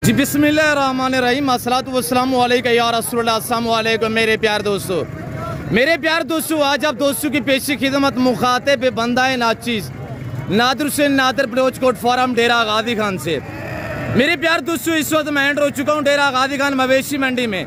जी बिस्मिल्लाहिर्रहमानिर्रहीम अस्सलातु वस्सलामु अलैका या रसूलल्लाह। अस्सलामु अलैकुम मेरे प्यार दोस्तों, आज आप दोस्तों की पेशी खिदमत मुखातिब बंदाए नाचीज नादिर हुसैन नादिर बलोच कोट फॉरम डेरा गाजी खान से। मेरे प्यार दोस्तों, इस वक्त मैं एंटर हो चुका हूँ डेरा गाजी खान मवेशी मंडी में।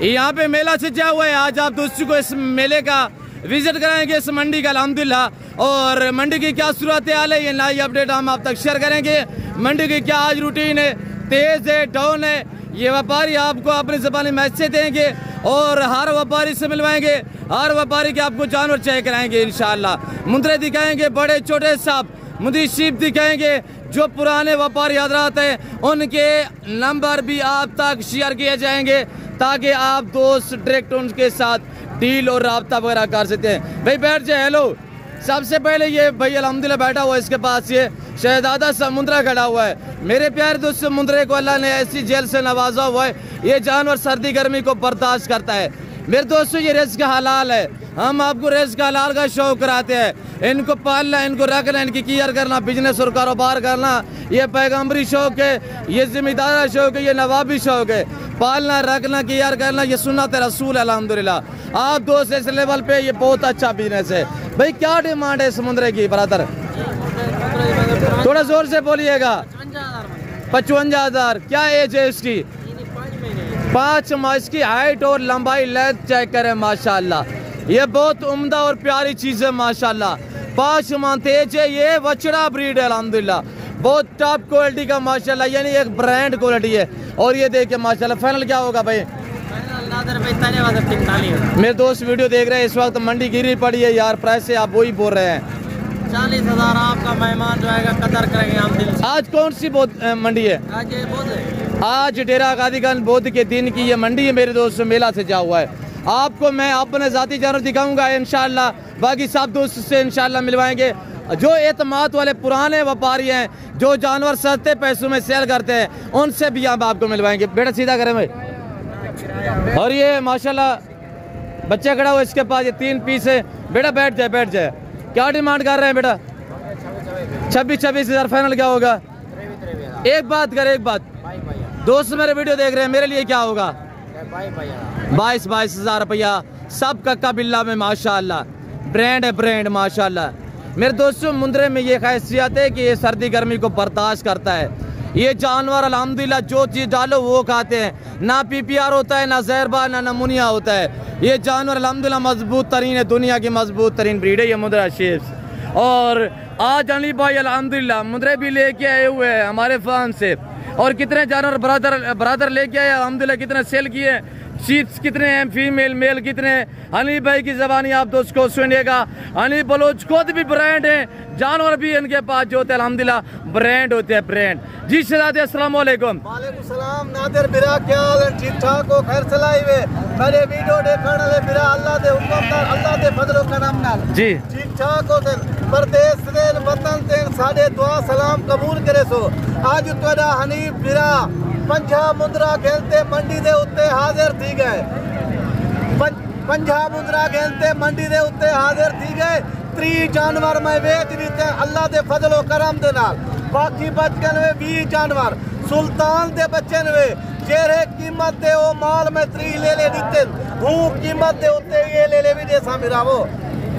यहाँ पे मेला सजा हुआ है। आज आप दोस्तों को इस मेले का विजिट कराएंगे, इस मंडी का अल्हम्दुलिल्लाह। और मंडी की क्या सूरत हाल है, ये नई अपडेट हम आप तक शेयर करेंगे। मंडी की क्या आज रूटीन है, तेज है, डाउन है, ये व्यापारी आपको अपनी ज़बानी मैसेज देंगे और हर व्यापारी से मिलवाएंगे। हर व्यापारी के आपको जानवर चेक कराएंगे इंशाल्लाह। मुंदरे दिखाएंगे, बड़े छोटे सब मुदीशीप दिखाएंगे। जो पुराने व्यापारी हजरात हैं उनके नंबर भी आप तक शेयर किए जाएंगे ताकि आप दोस्त डायरेक्ट उनके साथ डील और रब्ता वगैरह कर सकते हैं। भाई बैठ जाए। हेलो, सबसे पहले ये भाई अल्हम्दुलिल्लाह बैठा हुआ है, इसके पास ये शहजादा सा मुंदरा खड़ा हुआ है। मेरे प्यारे दोस्तों, मुंदरे को अल्लाह ने ऐसी जेल से नवाजा हुआ है, ये जानवर सर्दी गर्मी को बर्दाश्त करता है। मेरे दोस्तों, ये रिज़्क़ हलाल है। हम आपको रिज़्क़ हलाल का शौक कराते हैं। इनको पालना, इनको रखना, इनकी केयर करना, बिजनेस और कारोबार करना, ये पैगम्बरी शौक है, ये जिम्मेदार शौक है, ये नवाबी शौक है। पालना, रखना, केयर करना, ये सुन्नत रसूल अल्हम्दुलिल्लाह। आप दोस्त इस लेवल पे ये बहुत अच्छा बिजनेस है। भाई क्या डिमांड है समुद्र की ब्रदर? थोड़ा जोर से बोलिएगा। 55,000। क्या एज है इसकी? 5 माह। इसकी हाइट और लंबाई लेंथ चेक करें माशाल्लाह, ये बहुत उम्दा और प्यारी चीज है माशाल्लाह। 5 माह तेज है, ये वचड़ा ब्रीड है अल्हम्दुलिल्लाह, बहुत टॉप क्वालिटी का माशाल्लाह, यानी एक ब्रांड क्वालिटी है। और ये देखिए माशाल्लाह, फाइनल क्या होगा भाई? मेरे दोस्त वीडियो देख रहे हैं इस वक्त, मंडी गिरी पड़ी है यार, प्राइस से आप वही बोल रहे हैं। 40,000 आपका मेहमान जो है कदर करेंगे हम दिल से। आज कौन सी मंडी है? आज डेरा गाजी खान बौद्ध के दिन की ये मंडी है मेरे दोस्त, मेला से जा हुआ है। आपको मैं अपने जाती जानवर दिखाऊंगा इंशाल्लाह, बाकी सब दोस्त से इंशाल्लाह मिलवाएंगे। जो एतमाद वाले पुराने व्यापारी हैं, जो जानवर सस्ते पैसों में सेल करते हैं, उनसे भी हम आपको मिलवाएंगे। बेटा सीधा करें भाई। और ये माशाल्लाह बच्चा खड़ा हुआ इसके पास, ये 3 पीस है। बेटा बैठ जाए, बैठ जाए। क्या डिमांड कर रहे हैं बेटा? 26,000 फाइनल क्या होगा? एक बात कर, एक बात, दोस्त मेरे वीडियो देख रहे हैं, मेरे लिए क्या होगा? 22,000 रुपया सब कक्का बिल्ला में माशाल्लाह, ब्रांड है, ब्रांड माशाल्लाह। मेरे दोस्तों, मुंदरे में ये खासियत है कि ये सर्दी गर्मी को बर्दाश्त करता है। ये जानवर अल्हम्दुलिल्लाह जो चीज़ डालो वो खाते हैं, ना PPR होता है, ना जहरबा, ना नमूनिया होता है। ये जानवर अल्हम्दुलिल्लाह मजबूत तरीन है, दुनिया की मजबूत तरीन ब्रीड है ये मुंदरा शेप्स। और आज अली भाई अल्हम्दुलिल्लाह मुंदरे भी लेके आए हुए हैं हमारे फार्म से। और कितने जानवर ब्रदर लेके आए अल्हम्दुलिल्लाह, कितने सेल किए, शीट्स कितने हैं, फीमेल मेल कितने हैं। हनी भाई की ज़बानी आप दोस्त को सुनिएगा। हनी बलोच खुद भी ब्रांड है, जानवर भी इनके पास जो होते हैं अल्हम्दुलिल्लाह ब्रांड होते हैं, ब्रांड। जी शहजादे अस्सलाम वालेकुम। वालेकुम सलाम नादिर बिरा, क्या हाल है? ठीक ठाक हो? खैर चलाई वे मेरे वीडियो देखने वाले बिरा, अल्लाह दे हुक्म अल्लाह दे फजल और करम नाल जी ठीक ठाक हो। परदेस दे वतन ते साडे दुआ सलाम कबूल करे सो। आज तुहाडा हनीफ बिरा 50 मुंदरा खेलते मंडी दे उत्ते हाजिर थी गए। 50 मुंदरा खेलते मंडी दे उत्ते हाजिर थी गए। 30 जानवर मैं वेच दिते अल्लाह दे फजल और करम दे नाल। बाकी बच गए 20 जानवर सुल्तान दे बच्चे ने, जेरे कीमत दे ओ माल में 3 ले दिते हूँ, कीमत दे उत्ते ये ले भी दे सा मेरा वो।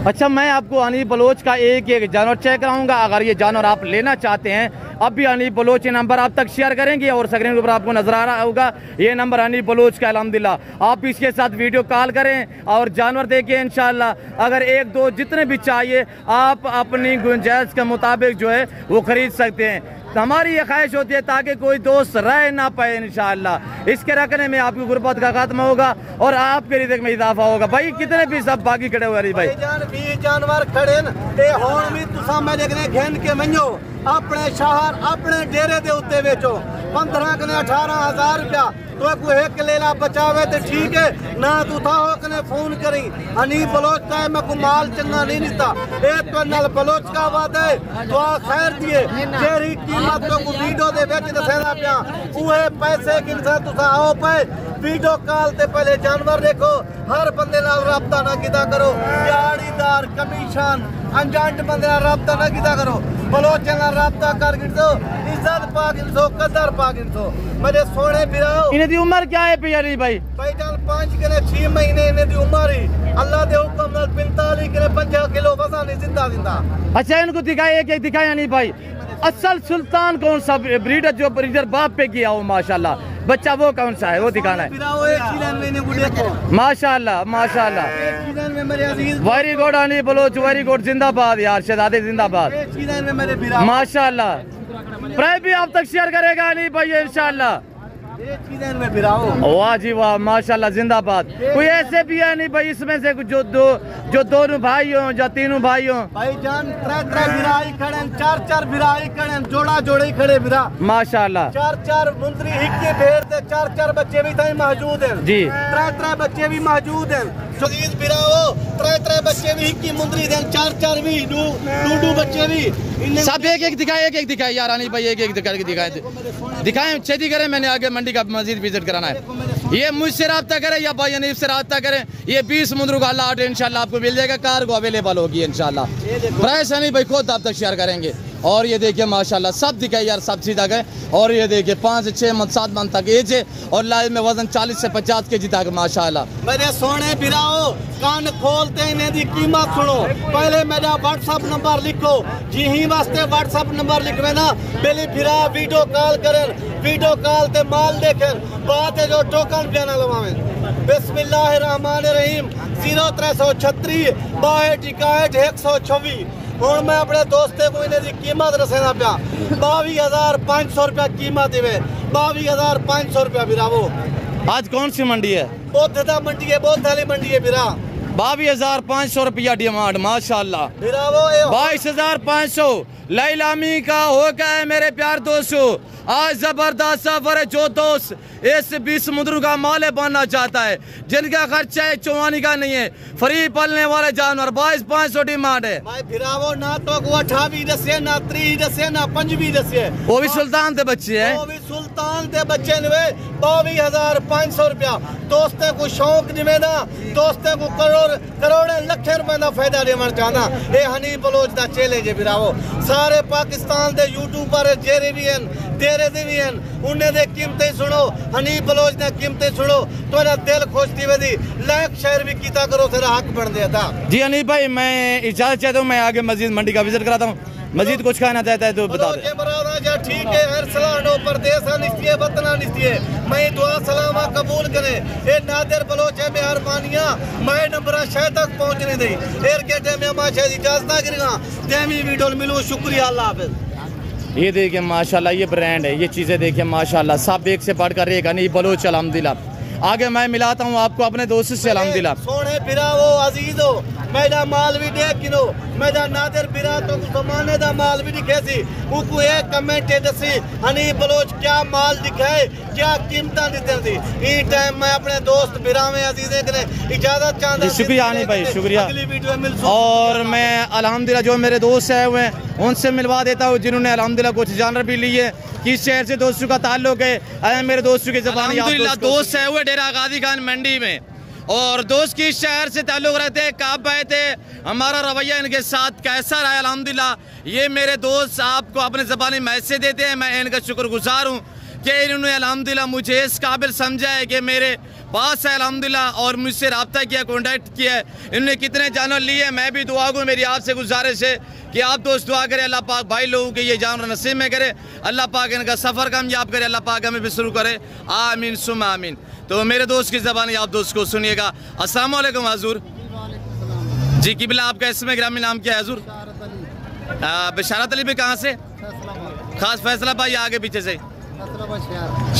अच्छा, मैं आपको अनीफ बलोच का एक जानवर चेक कराऊंगा। अगर ये जानवर आप लेना चाहते हैं, अब भी अनीफ बलोच ये नंबर आप तक शेयर करेंगे और स्क्रीन के ऊपर आपको नजर आ रहा होगा ये नंबर अनीफ बलोच का अल्हम्दुलिल्लाह। आप इसके साथ वीडियो कॉल करें और जानवर देखिए इंशाल्लाह। अगर 1-2 जितने भी चाहिए आप अपनी गुंजाइश के मुताबिक जो है वो खरीद सकते हैं। हमारी ये ख्वाहिश होती है ताकि कोई दोस्त रह ना पाए इंशाल्लाह। इसके रखने में आपकी गुर्बत का खात्मा होगा और आपके रिज़्क़ में इजाफा होगा। भाई कितने भी सब बाकी खड़े हुए भाई 20 जानवर खड़े ते हुण भी तुसां मैं देखने घेन के मन्नो अपने शहर अपने डेरे दे उत्ते बेचो। 15-18,000 रुपया तो कोई एक लेला बचावे तो ठीक है ना, तू था होकने फोन करी हनीफ बलोच का मैं को माल चंगा नहीं दिता। एक तो नल बलोच का वादा है तो खैर दिए जेरी कीमत तो को वीडियो दे बेच दसेदा पिया उहे पैसे किनसा तुसा आओ पे वीडियो कॉल ते पहले जानवर देखो, हर बंदे नाल रब्ता ना किदा करो। दिहाड़ीदार कमीशन अनजान बंदे नाल रब्ता ना कीता करो बलोच नाल रब्ता कर गिनसो इज्जत पा गिनसो कदर पा गिनसो मेरे सोने बिराओ इन्हें दी उम्र क्या है पिया नहीं भाई भाईजान 5 के 6 महीने इन्हें दी उम्र ही अल्लाह दे हुक्म नाल 45 के 50 किलो वजन जिंदा जिंदा। अच्छा इनको दिखाए एक दिखाया नहीं भाई असल सुल्तान कौन सा ब्रीडर जो ब्रीडर बाप पे किया हो माशाल्लाह बच्चा वो कौन सा है वो दिखाना है माशाल्लाह माशाल्लाह very good Ali Baloch very good जिंदाबाद यार शहजादे जिंदाबाद माशाल्लाह प्राइस भी आप तक शेयर करेगा अली भाई इंशाल्लाह वाह जी वाह माशाल्लाह जिंदाबाद कोई ऐसे भी है नहीं भाई इसमें से जो दोनों भाई हो या तीनों भाई हो भाईजान 3 बिराई खड़े 4 बिराई खड़े जोड़ा जोड़े खड़े बिरा माशाल्लाह 4 मुंदरी हिक्के भेड़ ते 4 बच्चे भी ताई मौजूद हैं जी 3 बच्चे भी मौजूद हैं शहीद बिराओ 3 बच्चे भी हिक्की मुंदरी दें 4 भी दू बच्चे भी सब एक दिखाए यार अनिल भाई एक दिखाए छेदी करें मैंने आगे मंडी का मस्जिद विजिट कराना है ये मुझसे रब्ता करें या भाई अनीफ से रब्ता करें ये 20 मुंदरू का लाट इंशाल्लाह आपको मिल जाएगा कार को अवेलेबल होगी इंशाल्लाह प्राइस अनिल भाई खुद आप तक शेयर करेंगे और ये देखिए माशाल्लाह सब दिखाए यार सब सीधा गए और ये देखिए 5 से 6 मंथ 7 मंथ तक एज है और लाइव में वजन 40 से 50 केजी तक माशाल्लाह। मेरे सोने बिराओ कान खोलते इन्हें दी कीमत सुनो पहले मेरा व्हाट्सएप नंबर लिखो जी ही वास्ते व्हाट्सएप नंबर लिखवे ना पहले फिरा वीडियो कॉल करें वीडियो कॉल ते माल देखें बात है जो टोकन देना लवावे बिस्मिल्लाहिर्रहमानिर्रहीम 0336 62 124 और मैं अपने दोस्ते को इन्हें दी कीमत रसेना पिया 22,500 रुपया कीमत इवे 22,500 रुपया बिरावो। आज कौन सी मंडी है बोधा मंडी है बोधाली मंडी है बिरा 22,500 रुपया डिमांड माशाल्लाह बिरावो 22,500 लैलामी का हो गया है मेरे प्यार दोस्तों आज जबरदस्त सफर है जो दोस्त इस 20 मुंदरू का माले बनना चाहता है जिनका खर्चा है चौवानी का नहीं है फ्री पलने वाले जानवर 22,500 डिमांड है ना तो 28 दसे ना 30 दसे ना 25 दसे वो भी सुल्तान के बच्चे हैं वो भी सुल्तान के बच्चे ने 22,500 रुपया दोस्ते को शौक निवे ना दोस्ते को करोड़े लखे रुपए का फायदा देना चाहना ये हनीफ बलोच का चैलेंज है बिरावो सारे पाकिस्तान के यूट्यूबर जेरे भी हैं तेरे भी हैं उन्हें दे कीमतें सुनो हनीफ बलोच ने कीमतें सुनो तो दिल खुश थी वे लाइक शेयर भी किया करो तेरा हक बन दिया था। जी हनीफ भाई मैं इजाजत चाहता हूँ मैं आगे मस्जिद मंडी का विजिट कराता हूँ मस्जिद कुछ कहना चाहता है तो बता दे ठीक है हर सलानो परदेस निस्तिये वतना निस्तिये मैं दुआ सलामा कबूल करे ए नादिर बलोच है मेहरबानियां मैं नंबर शायद तक पहुंचने दे एर के टाइम में मां शायद इजाजत ना करेगा देमी वीडियो मिलो शुक्रिया अल्लाह हाफिज। ये देखिए माशाल्लाह ये ब्रांड है ये चीजें देखिए माशाल्लाह सब एक से बढ़कर एक नहीं बलोच अल्हम्दुलिल्लाह आगे मैं मिलाता हूँ आपको अपने दोस्त से अल्हम्दुलिल्लाह सोने बिरा वो अजीज हो मेरा माल भी देख किनो मेरा नादिर बिरा तो जमाने दा माल भी दिखे सी उको एक कमेंट दसी हनीफ बलोच क्या माल दिखाए क्या कीमत देते थी ई टाइम मैं अपने दोस्त बिरा में अजीजे ने इजाजत चाहता शुक्रिया हनीफ भाई शुक्रिया और मैं अल्हम्दुलिल्लाह जो मेरे दोस्त है हुए उनसे मिलवा देता हूँ जिन्होंने अल्हम्दुलिल्लाह कुछ जानवर भी लिए किस शहर से दोस्तों का ताल्लुक है मेरे दोस्तों की ज़बान दोस्त है हुए डेरा गाजी खान मंडी में और दोस्त किस शहर से ताल्लुक रखते हैं कब आए थे हमारा रवैया इनके साथ कैसा रहा अल्हम्दुलिल्लाह ये मेरे दोस्त आपको अपने ज़बानी मैसेज देते हैं मैं इनका शुक्रगुजार हूँ कि इन्होंने अल्हम्दुलिल्लाह मुझे इस काबिल समझा है कि मेरे पास है अल्हम्दुलिल्लाह और मुझसे रब्ता किया कॉन्टैक्ट किया है इन्होंने कितने जानवर लिए मैं भी दुआ करूँ मेरी आपसे गुजारिश है कि आप दोस्त दुआ करें अल्लाह पाक भाई लोगों के ये जानवर नसीब में करे अल्लाह पाक इनका सफ़र कामयाब करे अल्लाह पाक हमें भी शुरू करे आमीन सुम आमीन। तो मेरे दोस्त की ज़बानी आप दोस्त को सुनिएगा अस्सलाम वालेकुम हजूर जी किबला आपका इसमें ग्रामीण नाम क्या है हजूर बशारत अली भी कहाँ से खास फैसला भाई आगे पीछे से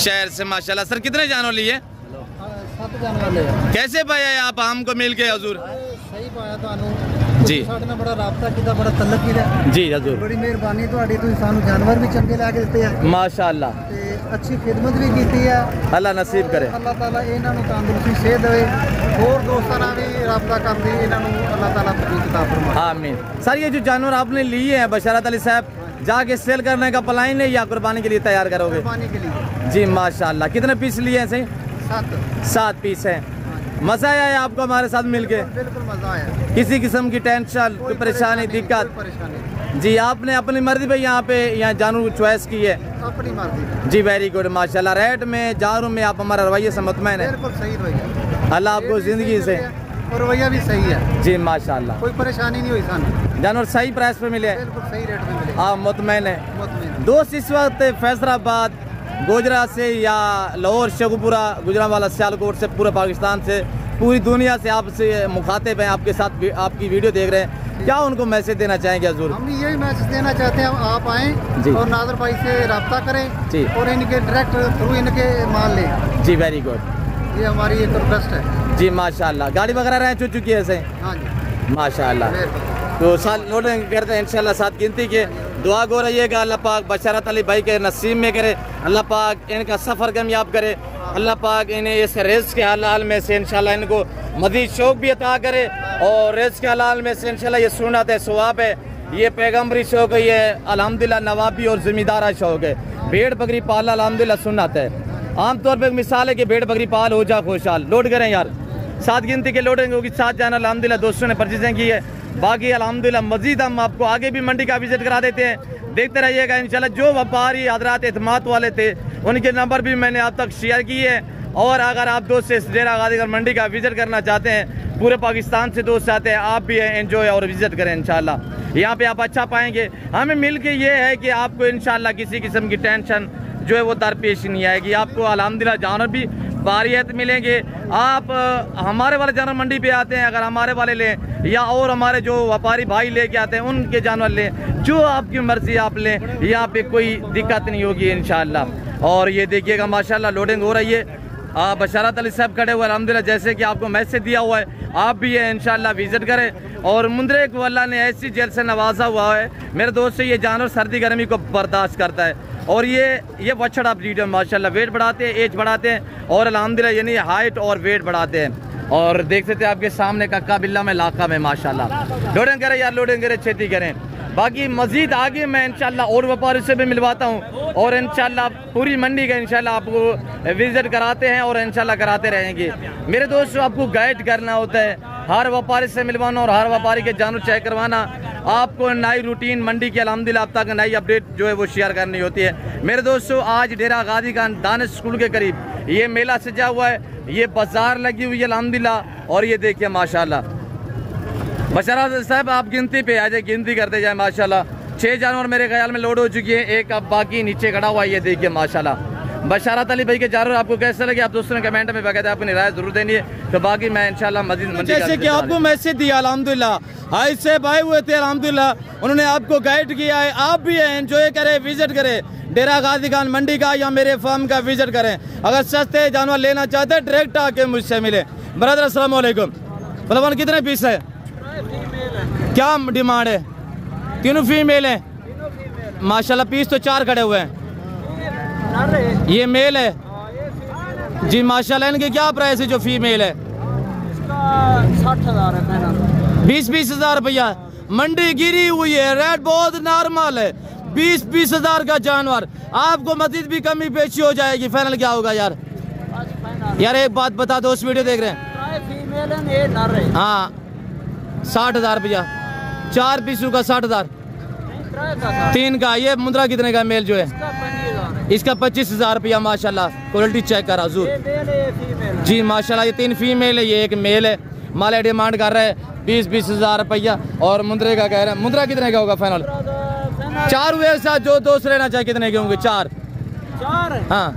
शहर से माशाल्लाह सर कितने जानवर लिए कैसे पाया आप हमको मिल के हजूर सही पाया जी बड़ा राबता किया बड़ा तलक किया जी हजूर बड़ी मेहरबानी सानू जानवर भी चंगे लैके दिते हैं माशाल्लाह अच्छी खिदमत भी की है अल्लाह नसीब करे अल्लाह ताला इन्हां नूं तंदुरुस्ती सेहत देवे और दोस्तां नाल भी राबता करदे इन्हां नूं अल्लाह ताला मज़ीद अता फरमाए आमीन। सर ये जो जानवर आपने लिए हैं बशारत अली साहब जाके सेल करने का प्लान है या कुर्बानी के लिए तैयार करोगे? कुर्बानी के लिए जी माशाल्लाह कितने पीस लिए हैं सही 7 पीस हैं मजा आया है आपको हमारे साथ मिलके? बिल्कुल मजा आया। किसी किस्म की टेंशन, कोई परेशानी, दिक्कत? परेशानी जी, आपने अपनी मर्जी पे यहाँ जानवर चॉइस की है? अपनी मर्जी। जी, वेरी गुड माशाल्लाह। रेट में, जानवर में आप हमारा रवैये से मुतमैन है? बिल्कुल सही रवैया। अल्लाह आपको जिंदगी से, और रवैया भी सही है जी माशाल्लाह। कोई परेशानी नहीं हुई सानू, जानवर सही प्राइस पे मिले? बिल्कुल सही रेट में मिले। आप मुतमैन है? मुतमईन। दोस्त इस वक्त फैसलाबाद, गोजरा से या लाहौर, शेखुपुरा, गुजरांवाला, सियालकोट से, पूरे पाकिस्तान से, पूरी दुनिया से आपसे मुखातिब हैं, आपके साथ आपकी वीडियो देख रहे हैं, क्या उनको मैसेज देना चाहेंगे हजूर? हम यही मैसेज देना चाहते हैं, आप आएँ और नादर भाई से रब्ता करें जी, और इनके डायरेक्ट थ्रू इनके माल लें। जी, वेरी गुड। ये हमारी एक रिक्वेस्ट है जी माशाल्लाह। गाड़ी वगैरह रह चुकी है ऐसे? हाँ जी माशाल्लाह। तो साल लोडिंग करते हैं इंशाल्लाह, साथ गिनती के दुआ गो रहिएगा। अल्लाह पाक बशरत अली भाई के नसीब में करे, अल्लाह पाक इनका सफ़र कामयाब करे, अल्लाह पाक इन्हें इस रिज़्क़ के हलाल में से इंशाल्लाह इनको मज़ीद शौक़ भी अता करे, और रिज़्क़ के हलाल में से इंशाल्लाह ये सुन्नत है, सवाब है, ये पैगम्बरी शौक़ है, ये अल्हम्दुलिल्लाह नवाबी और ज़िम्मेदारा शौक़ है। भेड़ बकरी पालना अल्हम्दुलिल्लाह सुन्नत है। आमतौर पर मिसाल है कि भेड़ बकरी पाल हो जा खुशहाल। लोड करें यार, सात गिनती के लोडिंग होगी, 7 जानवर अल्हम्दुलिल्लाह दोस्तों ने परचेजिंग की है। बाकी अल्हम्दुलिल्लाह मजीद हम आपको आगे भी मंडी का विजिट करा देते हैं, देखते रहिएगा इंशाल्लाह। जो व्यापारी हजरात एतमाद वाले थे उनके नंबर भी मैंने आप तक शेयर किए हैं, और अगर आप दोस्त से डेरा गाजीगढ़ मंडी का विजिट करना चाहते हैं, पूरे पाकिस्तान से दोस्त आते हैं, आप भी एंजॉय और विजिट करें इंशाल्लाह। यहाँ पे आप अच्छा पाएंगे। हमें मिल के ये है कि आपको इंशाल्लाह किसी किस्म की टेंशन जो है वो दरपेश नहीं आएगी। आपको अल्हम्दुलिल्लाह जानवर भी बारियत मिलेंगे। आप हमारे वाले जानवर मंडी पे आते हैं, अगर हमारे वाले लें या और हमारे जो व्यापारी भाई लेके आते हैं उनके जानवर लें, जो आपकी मर्जी आप लें, यहाँ पे कोई दिक्कत नहीं होगी इंशाल्लाह। और ये देखिएगा माशाल्लाह लोडिंग हो रही है। बशरत अली साहब खड़े हुए अल्हम्दुलिल्लाह, जैसे कि आपको मैसेज दिया हुआ है, आप भी ये इंशाल्लाह विजिट करें। और मुंदरे को अल्लाह ने ऐसी जेल से नवाजा हुआ है मेरे दोस्त से, ये जानवर सर्दी गर्मी को बर्दाश्त करता है। और ये बछड़ा ब्रीड है माशाल्लाह, वेट बढ़ाते हैं, एज बढ़ाते हैं, और अल्हम्दुलिल्लाह यानी हाइट और वेट बढ़ाते हैं। और देख सकते हैं आपके सामने कक्का बिल्ला में लाका में माशाल्लाह। लोडिंग करें यार, लोडिंग करें, खेती करें। बाकी मजीद आगे मैं इंशाल्लाह और व्यापारी से भी मिलवाता हूँ, और इंशाल्लाह पूरी मंडी का इंशाल्लाह आपको विजिट कराते हैं और इंशाल्लाह कराते रहेंगे। मेरे दोस्तों, आपको गाइड करना होता है, हर व्यापारी से मिलवाना और हर व्यापारी के जानवर चेक करवाना, आपको नई रूटीन मंडी की अल्हम्दुलिल्लाह अब तक नई अपडेट जो है वो शेयर करनी होती है। मेरे दोस्तों, आज डेरा गाजी खान दानिश स्कूल के करीब ये मेला सजा हुआ है, ये बाजार लगी हुई है अल्हम्दुलिल्लाह। और ये देखिए माशाल्लाह, बशरत साहब आप गिनती पे आ जाए, गिनती करते जाए माशाल्लाह। 6 जानवर मेरे ख्याल में लोड हो चुकी है, एक अब बाकी नीचे खड़ा हुआ है, ये देखिए माशाल्लाह। बशरत अली भाई के जानवर आपको कैसे लगे, आप दोस्तों ने कमेंट में बकायदा अपनी राय जरूर देनी है। तो बाकी मैं इंशाल्लाह मजीद जैसे कि आपको मैसेज दिया अल्हम्दुलिल्लाह, हाई से भाई हुए थे अल्हम्दुलिल्लाह, उन्होंने आपको गाइड किया है, आप भी एंजॉय करें, विजिट करें डेरा गाजी खान मंडी का या मेरे फार्म का विजिट करें। अगर सस्ते जानवर लेना चाहते हैं डायरेक्ट आके मुझसे मिले। ब्रदर अस्सलाम वालेकुम। भलवान कितने पीस है, क्या डिमांड है? तीनों फीमेल है माशाल्लाह, पीस तो 4 खड़े हुए हैं। ये मेल है जी माशाल्लाह। इनके क्या प्राइस है जो फीमेल है? 60,000 है। 20-20 हज़ार रुपया। मंडी गिरी हुई है, रेट बहुत नॉर्मल है, 20-20 हज़ार का जानवर। आपको मजीद भी कमी पेशी हो जाएगी। फाइनल क्या होगा यार? यार एक बात बता दो, उस वीडियो देख रहे हैं? हाँ, 60,000 रुपया, 4 पीसों का 60,000, 3 का। ये मुंद्रा कितने का मेल जो है? इसका 25,000 रुपया माशाल्लाह। क्वालिटी चेक करा हजूर जी माशाल्लाह। ये 3 फीमेल है, ये 1 मेल है। माले डिमांड कर रहा है 20-20 हज़ार रुपया, और मुंद्रे का कह रहे हैं। मुंद्रा कितने का होगा फाइनल? 4 हुए साथ, जो दोस्त लेना चाहे कितने के होंगे? 4 हाँ,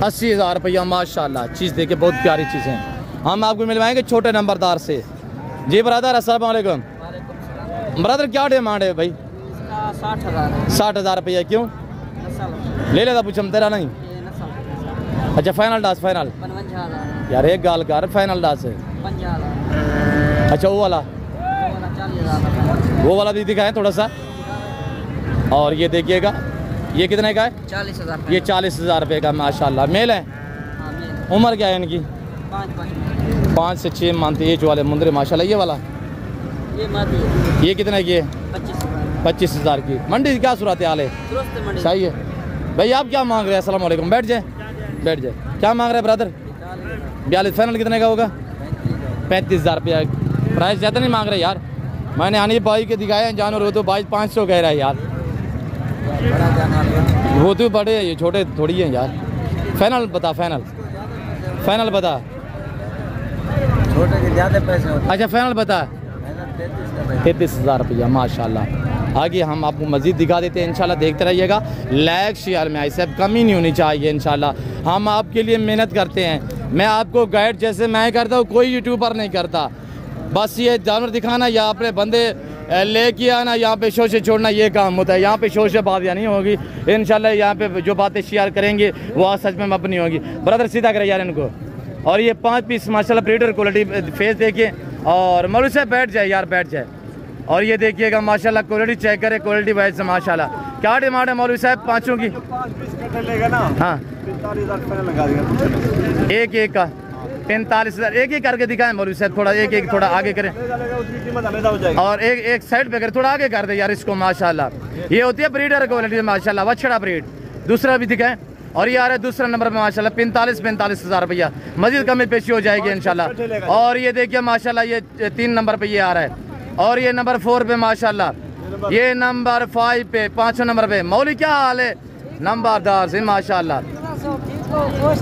80,000 रुपया माशाल्लाह। चीज़ देखिए, बहुत प्यारी चीज़ है। हम आपको मिलवाएंगे छोटे नंबरदार से। जी ब्रदर अस्सलाम वालेकुम। ब्रदर क्या डिमांड है भाई? 60,000 रुपया। क्यों ले लेता पूछम तेरा नहीं? अच्छा फाइनल डास, फाइनल यार एक गाल कर, फाइनल डास है। अच्छा वो वाला भी दिखाएं थोड़ा सा। और ये देखिएगा, ये कितने का है? 40,000। ये 40,000 रुपये का माशाल्लाह। मेल है? उम्र क्या है इनकी? 5 से 6 मंथ एज वाले मुंदरे माशाल्लाह। ये वाला ये कितने की है? 25,000 की। मंडी क्या सूरत हाल है? सही है भाई। आप क्या मांग रहे हैं? अस्सलाम वालेकुम। बैठ जाए, बैठ जाए। क्या मांग रहे हैं ब्रदर? 42 फाइनल कितने का होगा? 35,000 रुपया। प्राइस ज़्यादा नहीं मांग रहे यार। मैंने हनीफ भाई के दिखाए हैं जानवर, वो तो 22,500 कह रहा है यार। वो तो बड़े हैं, ये छोटे थोड़ी हैं यार। फाइनल बता, फाइनल बता। छोटे के ज़्यादा पैसे होते हैं। अच्छा फाइनल बता। 33,000 रुपया माशाल्लाह। आगे हम आपको मज़ीद दिखा देते हैं इंशाल्लाह, देखते रहिएगा। लाइक शेयर में ऐसे कमी नहीं होनी चाहिए इंशाल्लाह। हम आपके लिए मेहनत करते हैं। मैं आपको गाइड जैसे मैं करता हूँ, कोई यूट्यूबर नहीं करता। बस ये जानवर दिखाना या अपने बंदे लेके आना, यहाँ पे शो से छोड़ना, ये काम होता है। यहाँ पे शो से बात या नहीं होगी इंशाल्लाह। यहाँ पे जो बातें शेयर करेंगे वो सच में अपनी होगी। ब्रदर सीधा करें यार इनको। और ये 5 पीस माशाल्लाह ब्रीडर क्वालिटी फेस देखिए। और मौलवी साहब बैठ जाए यार, बैठ जाए। और ये देखिएगा माशाल्लाह क्वालिटी चेक करें, क्वालिटी वाइज से माशाल्लाह। क्या डिमांड है मौलवी साहब पाँचों की? 5 पीस लेगा ना। हाँ 45,000 लगा देगा। एक का 45,000 एक करके दिखाएं मौलवी साहब। थोड़ा एक थोड़ा आगे करें और एक साइड पे करें, थोड़ा आगे कर दे यार इसको माशाल्लाह। ये होती है ब्रीडर क्वालिटी माशाल्लाह, वछड़ा ब्रीड। दूसरा भी दिखाएं। और ये आ रहा है दूसरा नंबर पे माशाल्लाह 45,000 रुपया। मजीद कमी पेशी हो जाएगी इंशाल्लाह। और ये देखिए माशाल्लाह ये 3 नंबर पे ये आ रहा है। और ये नंबर 4 पे माशाल्लाह, ये नंबर 5 पे, 5वें नंबर पे। मौली क्या हाल है? नंबरदार से माशाल्लाह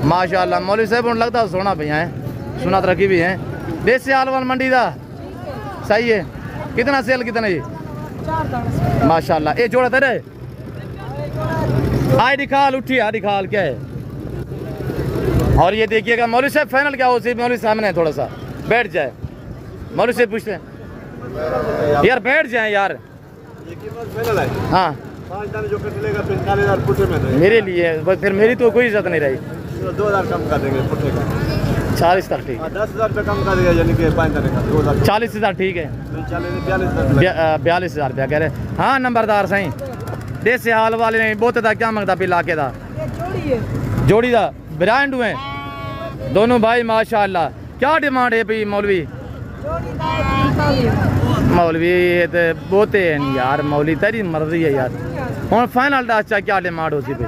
माशाल्लाह। मौली साहब उन लगता सोना भैया है, सुना तरक्की भी है। देसी हालवान मंडी दा सही है। कितना सेल कितना ये माशाल्लाह? ये जोड़ा तेरे आई दिखाल उठी, आ दिखाल क्या है? और ये देखिएगा मौली साहब फाइनल क्या हो? सिर्फ मौली सामने थोड़ा सा बैठ जाए। मौली से पूछते हैं यार, बैठ जाए यार। हाँ 5 दाने जो कट लेगा 45,000 फुटे में मेरे लिए, फिर मेरी तो कोई इज्जत नहीं रही। 2,000 कम कर देंगे फुटे का। 40 तक ठीक। 10,000 रुपये कम कर देगा, यानी कि 5 दाने का 2,000। 40,000 ठीक है। 42,000 रुपया कह रहे। हाँ नंबरदार सही। देसी हाल वाले ने बहुत था क्या मंगता पिला के दा जोड़ी दा ब्रांड हुए दोनों भाई माशाल्लाह। क्या डिमांड है भाई मौलवी? मौलवी ये तो बहुत है यार, मौलवी तेरी मर्जी है यार। और फाइनल अच्छा क्या डिमांड होती भाई?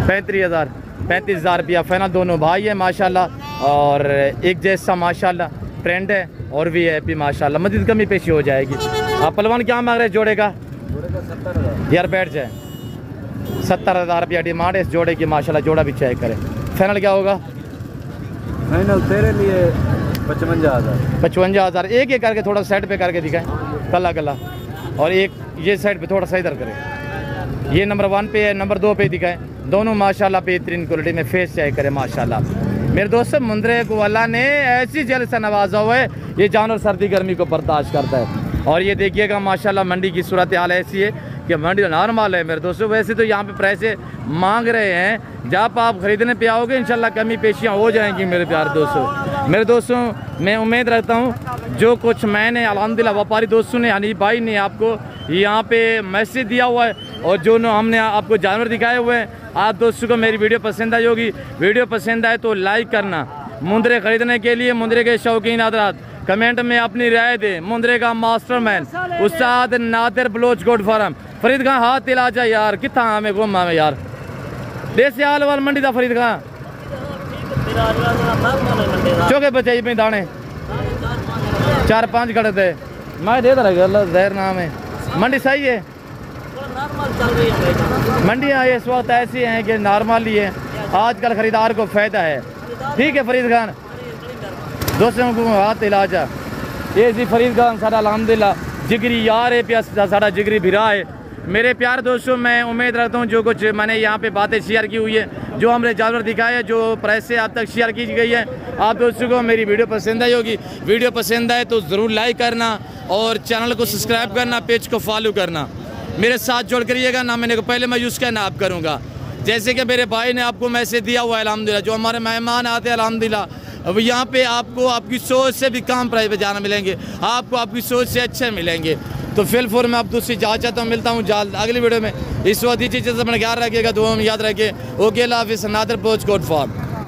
35,000 रुपया फाइनल। दोनों भाई है माशाल्लाह और एक जैसा माशाल्लाह ट्रेंड है और भी है भी माशाल्लाह। मजीद कमी पेशी हो जाएगी। आप पलवान क्या मांग रहे जोड़े का? यार बैठ जाए। 70,000 रुपया डिमांड है इस जोड़े की माशाल्लाह। जोड़ा भी चेक करें। फाइनल क्या होगा? फाइनल तेरे लिए 55,000। 55,000। एक करके थोड़ा साइड पे करके दिखाएं कला कला। और एक ये साइड पे थोड़ा सा इधर करें। ये नंबर 1 पे है, नंबर 2 पे दिखाएं। दोनों माशाल्लाह बेहतरीन क्वालिटी में फेस चेक करें माशाल्लाह। मेरे दोस्त मुंदरे को अल्लाह ने ऐसी जल से नवाजा हुआ है, ये जानवर सर्दी गर्मी को बर्दाश्त करता है। और ये देखिएगा माशाल्लाह मंडी की सूरत हाल ऐसी है कि मंडी नॉर्मल है मेरे दोस्तों। वैसे तो यहाँ पे प्राइस मांग रहे हैं, जब आप खरीदने पे आओगे इंशाल्लाह कमी पेशियाँ हो जाएंगी मेरे प्यारे दोस्तों। मेरे दोस्तों मैं उम्मीद रखता हूँ जो कुछ मैंने अल्हम्दुलिल्लाह व्यापारी दोस्तों ने हनीफ भाई ने आपको यहाँ पे मैसेज दिया हुआ है और जो हमने आपको जानवर दिखाए हुए हैं, आप दोस्तों को मेरी वीडियो पसंद आई होगी। वीडियो पसंद आए तो लाइक करना। मुंदरे खरीदने के लिए मुंदरे के शौकीन हज़रात कमेंट में अपनी राय दें। मुंदरे का मास्टरमैन उस्ताद नादिर बलोच गोड फार्म फरीद खां। हाथ इलाजा यार कितना हमें घूमा में यार। देसी हाल वाल मंडी का फरीद खां चौके बचाई में दाने 4-5 खड़े थे। मैं दे रहा जहर नाम है। मंडी सही है। मंडियाँ इस वक्त ऐसी हैं कि नॉर्मल ही है। आजकल खरीदार को फ़ायदा है। ठीक है फरीद खान दोस्तों को हाथ इलाजा। ये जी फरीद खान सारा अल्हम्दुलिल्लाह जिगरी यार है, प्यास सारा जिगरी भिरा है। मेरे प्यार दोस्तों मैं उम्मीद रखता हूँ जो कुछ मैंने यहाँ पे बातें शेयर की हुई है, जो हमने जानवर दिखाए हैं, जो प्राइस से आप तक शेयर की गई है, आप दोस्तों को मेरी वीडियो पसंद आई होगी। वीडियो पसंद आए तो ज़रूर लाइक करना और चैनल को सब्सक्राइब करना, पेज को फॉलो करना। मेरे साथ जोड़ करिएगा ना, मैंने पहले मैं यूज़ करना आप करूँगा। जैसे कि मेरे भाई ने आपको मैसेज दिया हुआ है अल्हम्दुलिल्लाह, जो हमारे मेहमान आते हैं अल्हम्दुलिल्लाह अब यहाँ पे आपको आपकी सोच से भी कम प्राइस पे जाना मिलेंगे, आपको आपकी सोच से अच्छे मिलेंगे। तो फिलहाल मैं अब दूसरी जहाँ चाहता हूँ मिलता हूँ जल्द अगली वीडियो में। इस वक्त ये चीज़ अपना ख्याल रखिएगा, दुआ में याद रखिए। ओके अल्लाह हाफिज़। नादिर बलोच गोड फार्म।